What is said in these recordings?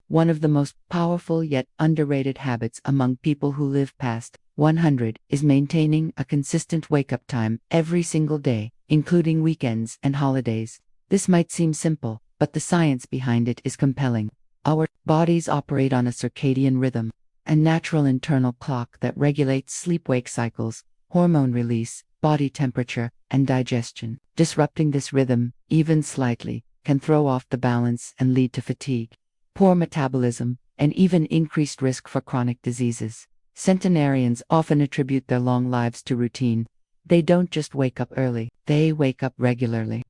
One of the most powerful yet underrated habits among people who live past 100 is maintaining a consistent wake-up time every single day, including weekends and holidays. This might seem simple, but the science behind it is compelling. Our bodies operate on a circadian rhythm, a natural internal clock that regulates sleep-wake cycles, hormone release, body temperature, and digestion. Disrupting this rhythm, even slightly, can throw off the balance and lead to fatigue, poor metabolism, and even increased risk for chronic diseases. Centenarians often attribute their long lives to routine. They don't just wake up early, they wake up regularly.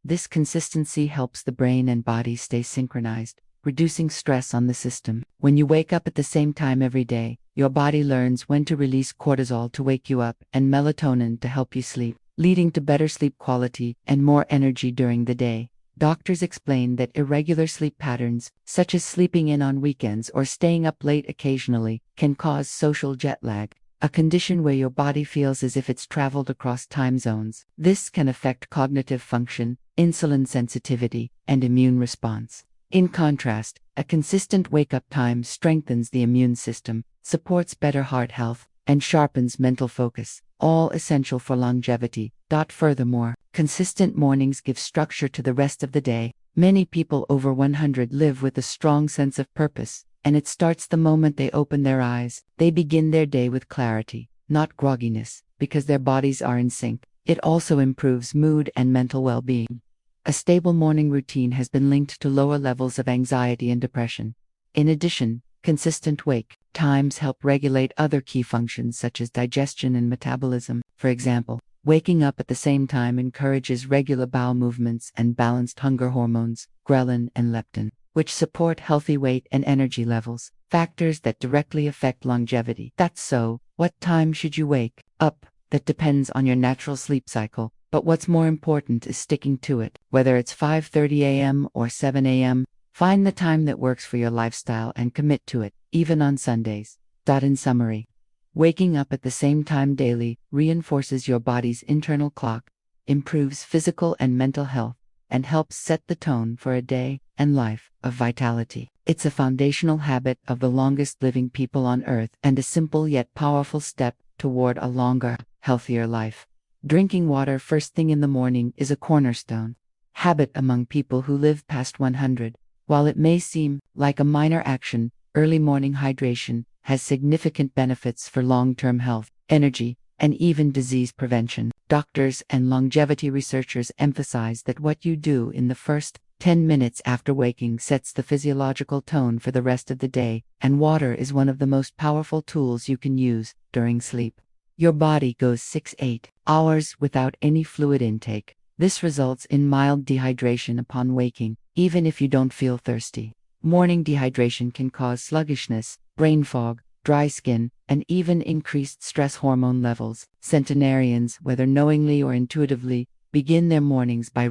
This consistency helps the brain and body stay synchronized, reducing stress on the system. When you wake up at the same time every day, your body learns when to release cortisol to wake you up and melatonin to help you sleep, leading to better sleep quality and more energy during the day. Doctors explain that irregular sleep patterns, such as sleeping in on weekends or staying up late occasionally, can cause social jet lag, a condition where your body feels as if it's traveled across time zones. This can affect cognitive function, insulin sensitivity, and immune response. In contrast, a consistent wake-up time strengthens the immune system, supports better heart health, and sharpens mental focus, all essential for longevity. Furthermore, consistent mornings give structure to the rest of the day. Many people over 100 live with a strong sense of purpose, and it starts the moment they open their eyes. They begin their day with clarity, not grogginess, because their bodies are in sync. It also improves mood and mental well-being. A stable morning routine has been linked to lower levels of anxiety and depression. In addition, consistent wake times help regulate other key functions such as digestion and metabolism. For example, waking up at the same time encourages regular bowel movements and balanced hunger hormones, ghrelin and leptin, which support healthy weight and energy levels, factors that directly affect longevity. That's so, what time should you wake up? That depends on your natural sleep cycle, but what's more important is sticking to it. Whether it's 5:30 a.m. or 7 a.m., find the time that works for your lifestyle and commit to it, even on Sundays. In summary, waking up at the same time daily reinforces your body's internal clock, improves physical and mental health, and helps set the tone for a day and life of vitality. It's a foundational habit of the longest living people on Earth and a simple yet powerful step toward a longer, healthier life. Drinking water first thing in the morning is a cornerstone habit among people who live past 100. While it may seem like a minor action, early morning hydration has significant benefits for long-term health, energy, and even disease prevention. Doctors and longevity researchers emphasize that what you do in the first 10 minutes after waking sets the physiological tone for the rest of the day, and water is one of the most powerful tools you can use during sleep. Your body goes 6-8 hours without any fluid intake. This results in mild dehydration upon waking, even if you don't feel thirsty. Morning dehydration can cause sluggishness, brain fog, dry skin, and even increased stress hormone levels. Centenarians, whether knowingly or intuitively, begin their mornings by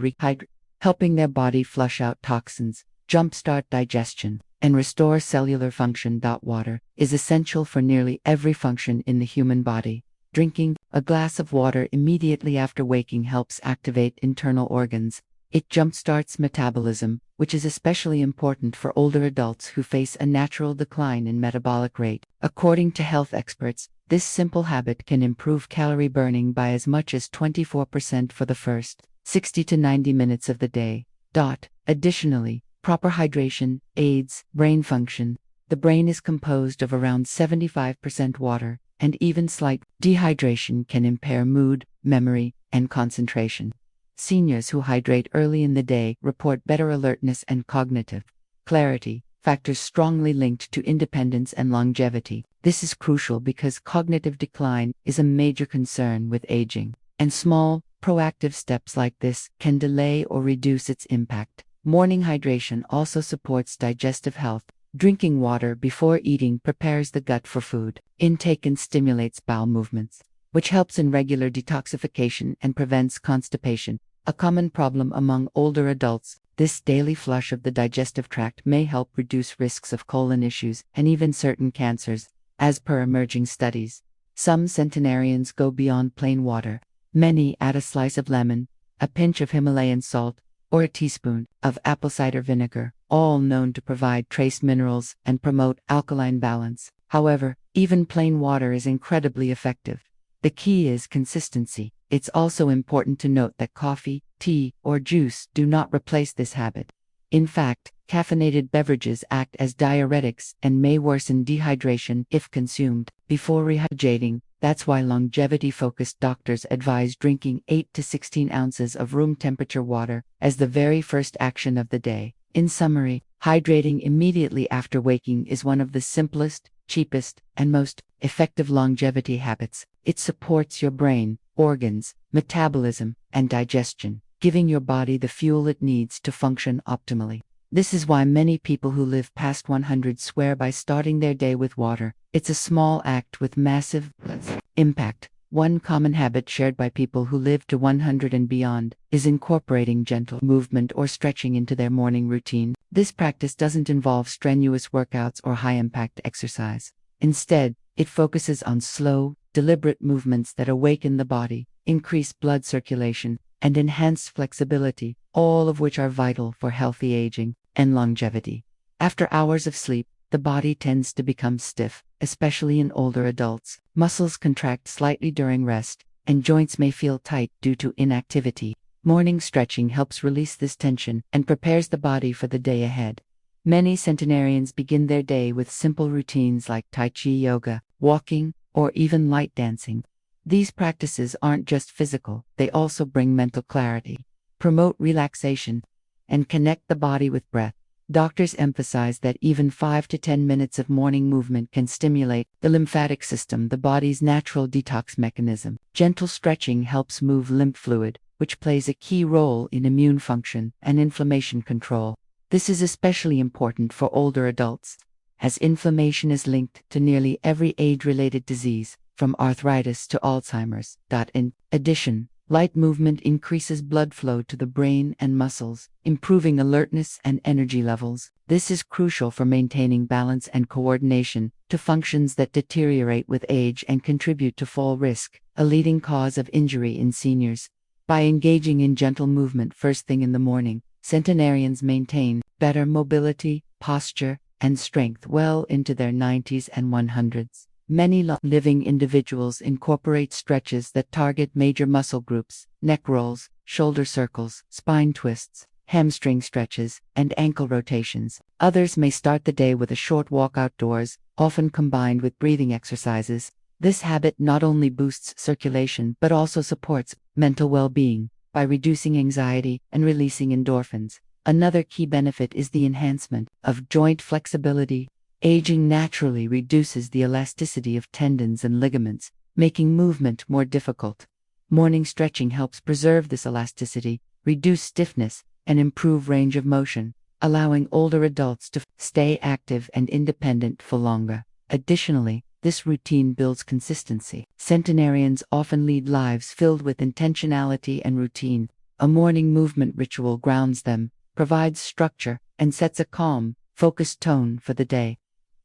helping their body flush out toxins, jumpstart digestion, and restore cellular function. Water is essential for nearly every function in the human body. Drinking a glass of water immediately after waking helps activate internal organs. It jumpstarts metabolism, which is especially important for older adults who face a natural decline in metabolic rate. According to health experts, this simple habit can improve calorie burning by as much as 24% for the first 60 to 90 minutes of the day. Additionally, proper hydration aids brain function. The brain is composed of around 75% water, and even slight dehydration can impair mood, memory, and concentration. Seniors who hydrate early in the day report better alertness and cognitive clarity, factors strongly linked to independence and longevity. This is crucial because cognitive decline is a major concern with aging, and small, proactive steps like this can delay or reduce its impact. Morning hydration also supports digestive health. Drinking water before eating prepares the gut for food intake and stimulates bowel movements, which helps in regular detoxification and prevents constipation, a common problem among older adults. This daily flush of the digestive tract may help reduce risks of colon issues and even certain cancers, as per emerging studies. Some centenarians go beyond plain water. Many add a slice of lemon, a pinch of Himalayan salt, or a teaspoon of apple cider vinegar. all known to provide trace minerals and promote alkaline balance. However, even plain water is incredibly effective. The key is consistency. It's also important to note that coffee, tea, or juice do not replace this habit. In fact, caffeinated beverages act as diuretics and may worsen dehydration if consumed before rehydrating. That's why longevity-focused doctors advise drinking 8 to 16 ounces of room temperature water as the very first action of the day. In summary, hydrating immediately after waking is one of the simplest, cheapest, and most effective longevity habits. It supports your brain, organs, metabolism, and digestion, giving your body the fuel it needs to function optimally. This is why many people who live past 100 swear by starting their day with water. It's a small act with massive impact. One common habit shared by people who live to 100 and beyond is incorporating gentle movement or stretching into their morning routine. This practice doesn't involve strenuous workouts or high-impact exercise. Instead, it focuses on slow, deliberate movements that awaken the body, increase blood circulation, and enhance flexibility, all of which are vital for healthy aging and longevity. After hours of sleep, the body tends to become stiff, especially in older adults. Muscles contract slightly during rest, and joints may feel tight due to inactivity. Morning stretching helps release this tension and prepares the body for the day ahead. Many centenarians begin their day with simple routines like Tai Chi yoga, walking, or even light dancing. These practices aren't just physical, they also bring mental clarity, promote relaxation, and connect the body with breath. Doctors emphasize that even 5 to 10 minutes of morning movement can stimulate the lymphatic system, the body's natural detox mechanism. Gentle stretching helps move lymph fluid, which plays a key role in immune function and inflammation control. This is especially important for older adults, as inflammation is linked to nearly every age-related disease, from arthritis to Alzheimer's. In addition, light movement increases blood flow to the brain and muscles, improving alertness and energy levels. This is crucial for maintaining balance and coordination to functions that deteriorate with age and contribute to fall risk, a leading cause of injury in seniors. By engaging in gentle movement first thing in the morning, centenarians maintain better mobility, posture, and strength well into their 90s and 100s. Many living individuals incorporate stretches that target major muscle groups: neck rolls, shoulder circles, spine twists, hamstring stretches, and ankle rotations. Others may start the day with a short walk outdoors, often combined with breathing exercises. This habit not only boosts circulation but also supports mental well-being by reducing anxiety and releasing endorphins. Another key benefit is the enhancement of joint flexibility. Aging naturally reduces the elasticity of tendons and ligaments, making movement more difficult. Morning stretching helps preserve this elasticity, reduce stiffness, and improve range of motion, allowing older adults to stay active and independent for longer. Additionally, this routine builds consistency. Centenarians often lead lives filled with intentionality and routine. A morning movement ritual grounds them, provides structure, and sets a calm, focused tone for the day.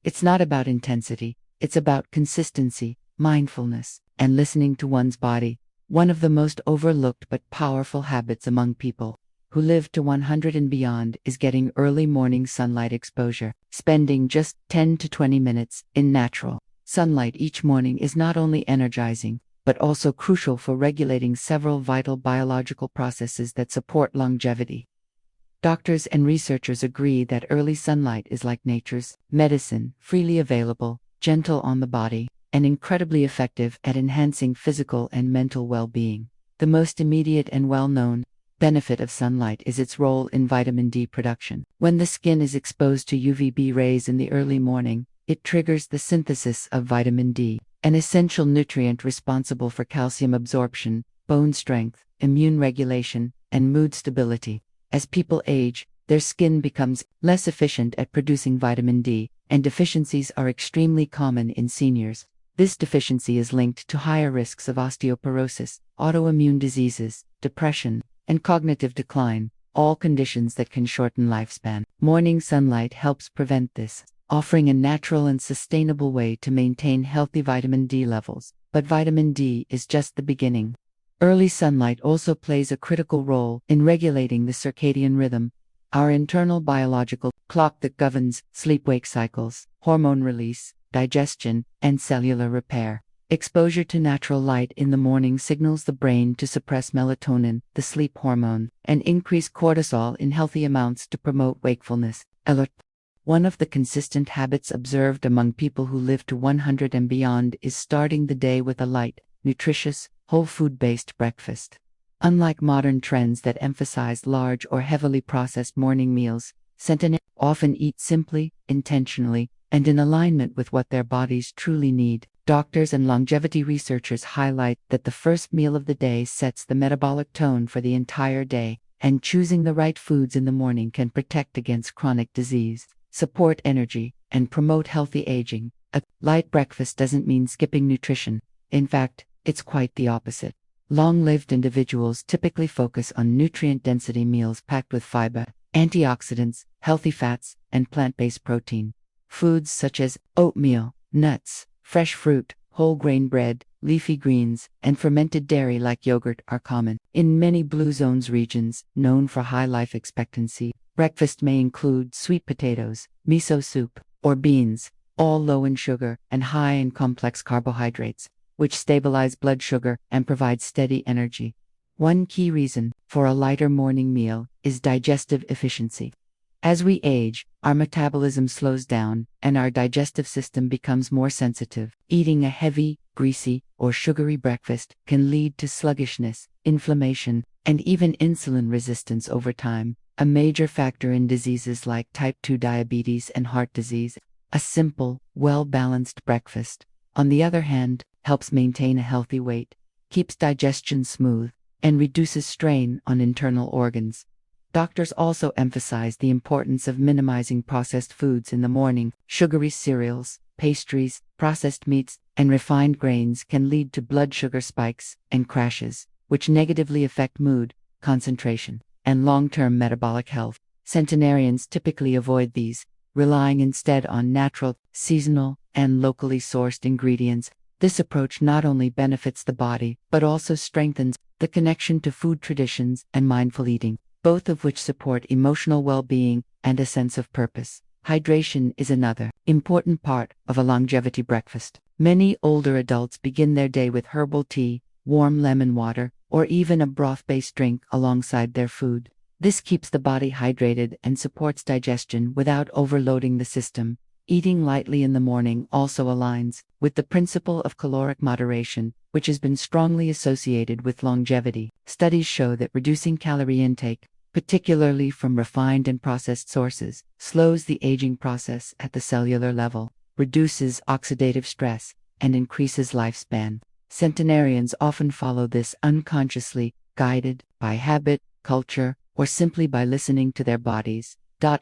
It's not about intensity, it's about consistency, mindfulness, and listening to one's body. One of the most overlooked but powerful habits among people who live to 100 and beyond is getting early morning sunlight exposure. Spending just 10 to 20 minutes in natural sunlight each morning is not only energizing, but also crucial for regulating several vital biological processes that support longevity. Doctors and researchers agree that early sunlight is like nature's medicine, freely available, gentle on the body, and incredibly effective at enhancing physical and mental well-being. The most immediate and well-known benefit of sunlight is its role in vitamin D production. When the skin is exposed to UVB rays in the early morning, it triggers the synthesis of vitamin D, an essential nutrient responsible for calcium absorption, bone strength, immune regulation, and mood stability. As people age, their skin becomes less efficient at producing vitamin D, and deficiencies are extremely common in seniors. This deficiency is linked to higher risks of osteoporosis, autoimmune diseases, depression, and cognitive decline, all conditions that can shorten lifespan. Morning sunlight helps prevent this, offering a natural and sustainable way to maintain healthy vitamin D levels. But vitamin D is just the beginning. Early sunlight also plays a critical role in regulating the circadian rhythm, our internal biological clock that governs sleep-wake cycles, hormone release, digestion, and cellular repair. Exposure to natural light in the morning signals the brain to suppress melatonin, the sleep hormone, and increase cortisol in healthy amounts to promote wakefulness. Alert. One of the consistent habits observed among people who live to 100 and beyond is starting the day with a light, nutritious, whole food-based breakfast. Unlike modern trends that emphasize large or heavily processed morning meals, Centenarians often eat simply, intentionally, and in alignment with what their bodies truly need. Doctors and longevity researchers highlight that the first meal of the day sets the metabolic tone for the entire day, and choosing the right foods in the morning can protect against chronic disease, support energy, and promote healthy aging. A light breakfast doesn't mean skipping nutrition. In fact, it's quite the opposite. Long-lived individuals typically focus on nutrient-density meals packed with fiber, antioxidants, healthy fats, and plant-based protein. Foods such as oatmeal, nuts, fresh fruit, whole grain bread, leafy greens, and fermented dairy like yogurt are common. In many Blue Zones regions, known for high life expectancy, breakfast may include sweet potatoes, miso soup, or beans, all low in sugar and high in complex carbohydrates, which stabilize blood sugar and provide steady energy. One key reason for a lighter morning meal is digestive efficiency. As we age, our metabolism slows down and our digestive system becomes more sensitive. Eating a heavy, greasy, or sugary breakfast can lead to sluggishness, inflammation, and even insulin resistance over time, a major factor in diseases like type 2 diabetes and heart disease. A simple, well-balanced breakfast, on the other hand, helps maintain a healthy weight, keeps digestion smooth, and reduces strain on internal organs. Doctors also emphasize the importance of minimizing processed foods in the morning. Sugary cereals, pastries, processed meats, and refined grains can lead to blood sugar spikes and crashes, which negatively affect mood, concentration, and long-term metabolic health. Centenarians typically avoid these, relying instead on natural, seasonal, and locally sourced ingredients. This approach not only benefits the body, but also strengthens the connection to food traditions and mindful eating, both of which support emotional well-being and a sense of purpose. Hydration is another important part of a longevity breakfast. Many older adults begin their day with herbal tea, warm lemon water, or even a broth-based drink alongside their food. This keeps the body hydrated and supports digestion without overloading the system. Eating lightly in the morning also aligns with the principle of caloric moderation, which has been strongly associated with longevity. Studies show that reducing calorie intake, particularly from refined and processed sources, slows the aging process at the cellular level, reduces oxidative stress, and increases lifespan. Centenarians often follow this unconsciously, guided by habit, culture, or simply by listening to their bodies.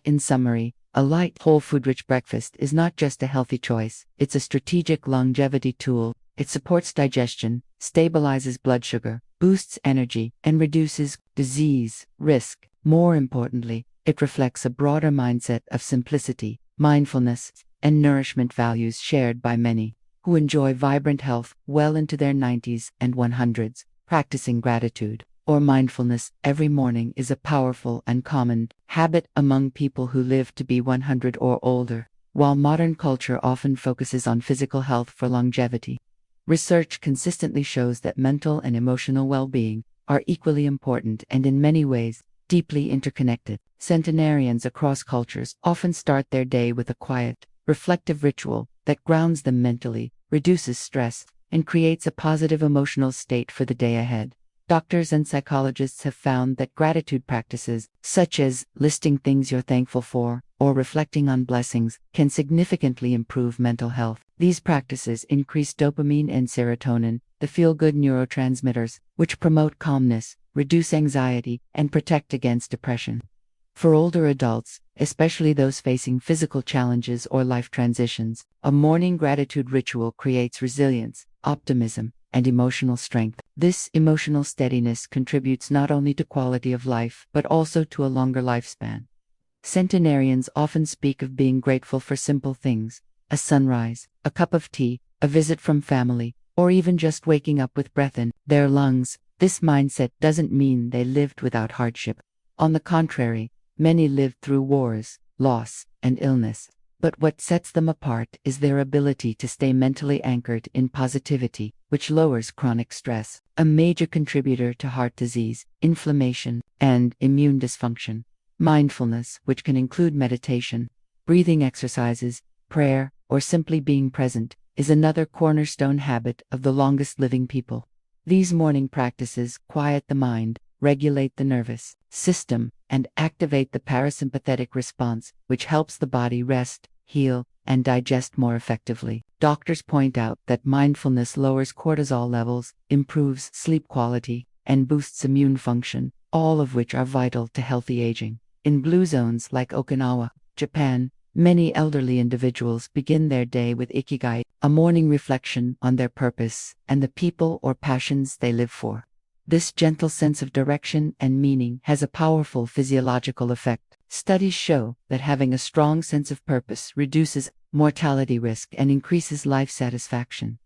In summary, a light, whole food-rich breakfast is not just a healthy choice, it's a strategic longevity tool. It supports digestion, stabilizes blood sugar, boosts energy, and reduces disease risk. More importantly, it reflects a broader mindset of simplicity, mindfulness, and nourishment values shared by many who enjoy vibrant health well into their 90s and 100s. Practicing gratitude or mindfulness every morning is a powerful and common habit among people who live to be 100 or older. While modern culture often focuses on physical health for longevity, research consistently shows that mental and emotional well-being are equally important and in many ways deeply interconnected. Centenarians across cultures often start their day with a quiet, reflective ritual that grounds them mentally, reduces stress, and creates a positive emotional state for the day ahead. Doctors and psychologists have found that gratitude practices, such as listing things you're thankful for or reflecting on blessings, can significantly improve mental health. These practices increase dopamine and serotonin, the feel-good neurotransmitters, which promote calmness, reduce anxiety, and protect against depression. For older adults, especially those facing physical challenges or life transitions, a morning gratitude ritual creates resilience, optimism, and emotional strength. This emotional steadiness contributes not only to quality of life but also to a longer lifespan. Centenarians often speak of being grateful for simple things: a sunrise, a cup of tea, a visit from family, or even just waking up with breath in their lungs. This mindset doesn't mean they lived without hardship. On the contrary, many lived through wars, loss, and illness. But what sets them apart is their ability to stay mentally anchored in positivity, which lowers chronic stress, a major contributor to heart disease, inflammation, and immune dysfunction. Mindfulness, which can include meditation, breathing exercises, prayer, or simply being present, is another cornerstone habit of the longest living people. These morning practices quiet the mind, regulate the nervous system, and activate the parasympathetic response, which helps the body rest, heal, and digest more effectively. Doctors point out that mindfulness lowers cortisol levels, improves sleep quality, and boosts immune function, all of which are vital to healthy aging. In blue zones like Okinawa, Japan, many elderly individuals begin their day with ikigai, a morning reflection on their purpose and the people or passions they live for. This gentle sense of direction and meaning has a powerful physiological effect. Studies show that having a strong sense of purpose reduces mortality risk and increases life satisfaction.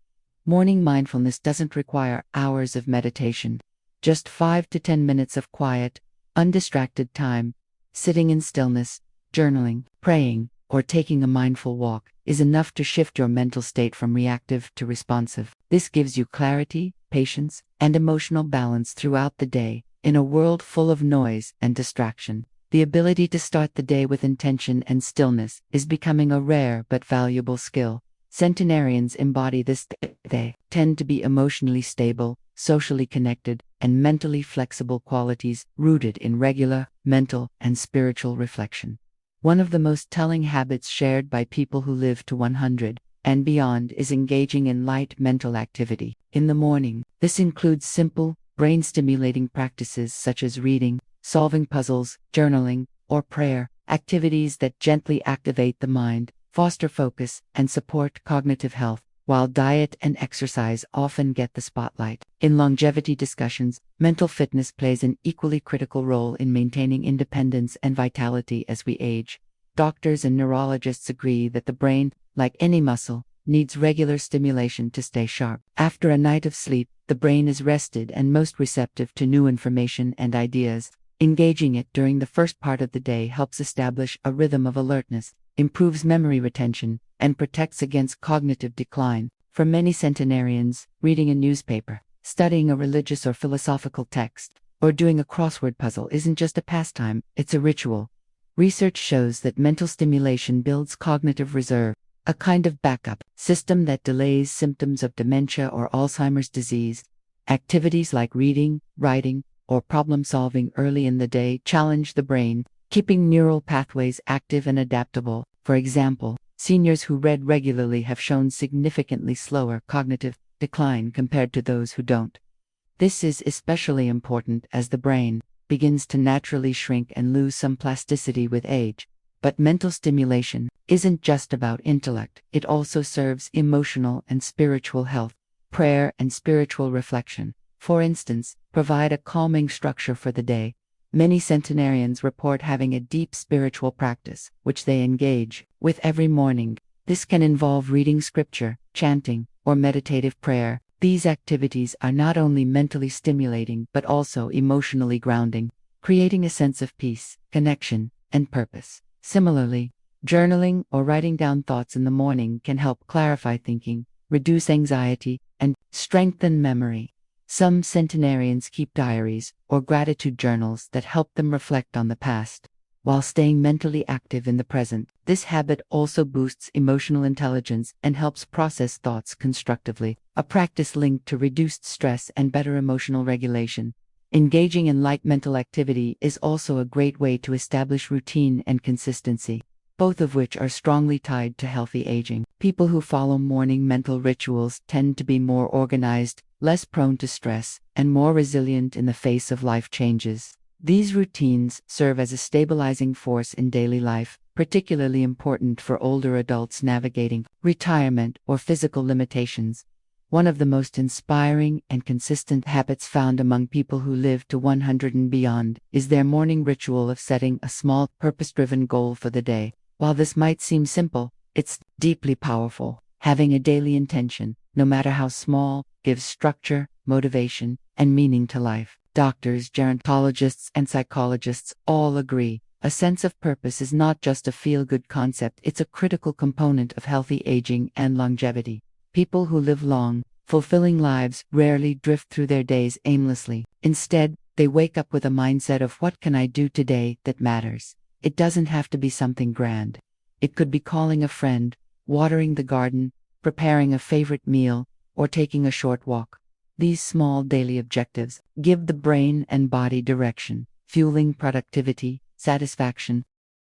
Morning mindfulness doesn't require hours of meditation. Just 5 to 10 minutes of quiet, undistracted time, sitting in stillness, journaling, praying, or taking a mindful walk is enough to shift your mental state from reactive to responsive. This gives you clarity, patience, and emotional balance throughout the day. In a world full of noise and distraction, the ability to start the day with intention and stillness is becoming a rare but valuable skill. Centenarians embody this. They tend to be emotionally stable, socially connected, and mentally flexible qualities rooted in regular, mental, and spiritual reflection. One of the most telling habits shared by people who live to 100 and beyond is engaging in light mental activity. In the morning, this includes simple, brain-stimulating practices such as reading, solving puzzles, journaling, or prayer, activities that gently activate the mind, foster focus, and support cognitive health, while diet and exercise often get the spotlight. In longevity discussions, mental fitness plays an equally critical role in maintaining independence and vitality as we age. Doctors and neurologists agree that the brain, like any muscle, needs regular stimulation to stay sharp. After a night of sleep, the brain is rested and most receptive to new information and ideas. Engaging it during the first part of the day helps establish a rhythm of alertness, improves memory retention, and protects against cognitive decline. For many centenarians, reading a newspaper, studying a religious or philosophical text, or doing a crossword puzzle isn't just a pastime, it's a ritual. Research shows that mental stimulation builds cognitive reserve, a kind of backup system that delays symptoms of dementia or Alzheimer's disease. Activities like reading, writing, or problem-solving early in the day challenge the brain, keeping neural pathways active and adaptable. For example, seniors who read regularly have shown significantly slower cognitive decline compared to those who don't. This is especially important as the brain begins to naturally shrink and lose some plasticity with age. But mental stimulation isn't just about intellect, it also serves emotional and spiritual health. Prayer and spiritual reflection, for instance, provide a calming structure for the day. Many centenarians report having a deep spiritual practice, which they engage with every morning. This can involve reading scripture, chanting, or meditative prayer. These activities are not only mentally stimulating but also emotionally grounding, creating a sense of peace, connection, and purpose. Similarly, journaling or writing down thoughts in the morning can help clarify thinking, reduce anxiety, and strengthen memory. Some centenarians keep diaries or gratitude journals that help them reflect on the past, while staying mentally active in the present. This habit also boosts emotional intelligence and helps process thoughts constructively, a practice linked to reduced stress and better emotional regulation. Engaging in light mental activity is also a great way to establish routine and consistency, both of which are strongly tied to healthy aging. People who follow morning mental rituals tend to be more organized, less prone to stress, and more resilient in the face of life changes. These routines serve as a stabilizing force in daily life, particularly important for older adults navigating retirement or physical limitations. One of the most inspiring and consistent habits found among people who live to 100 and beyond is their morning ritual of setting a small, purpose-driven goal for the day. While this might seem simple, it's deeply powerful. Having a daily intention, no matter how small, gives structure, motivation, and meaning to life. Doctors, gerontologists, and psychologists all agree A sense of purpose is not just a feel-good concept, it's a critical component of healthy aging and longevity. People who live long, fulfilling lives rarely drift through their days aimlessly. Instead, they wake up with a mindset of what can I do today that matters. It doesn't have to be something grand. It could be calling a friend, watering the garden, preparing a favorite meal, or taking a short walk. These small daily objectives give the brain and body direction, fueling productivity, satisfaction,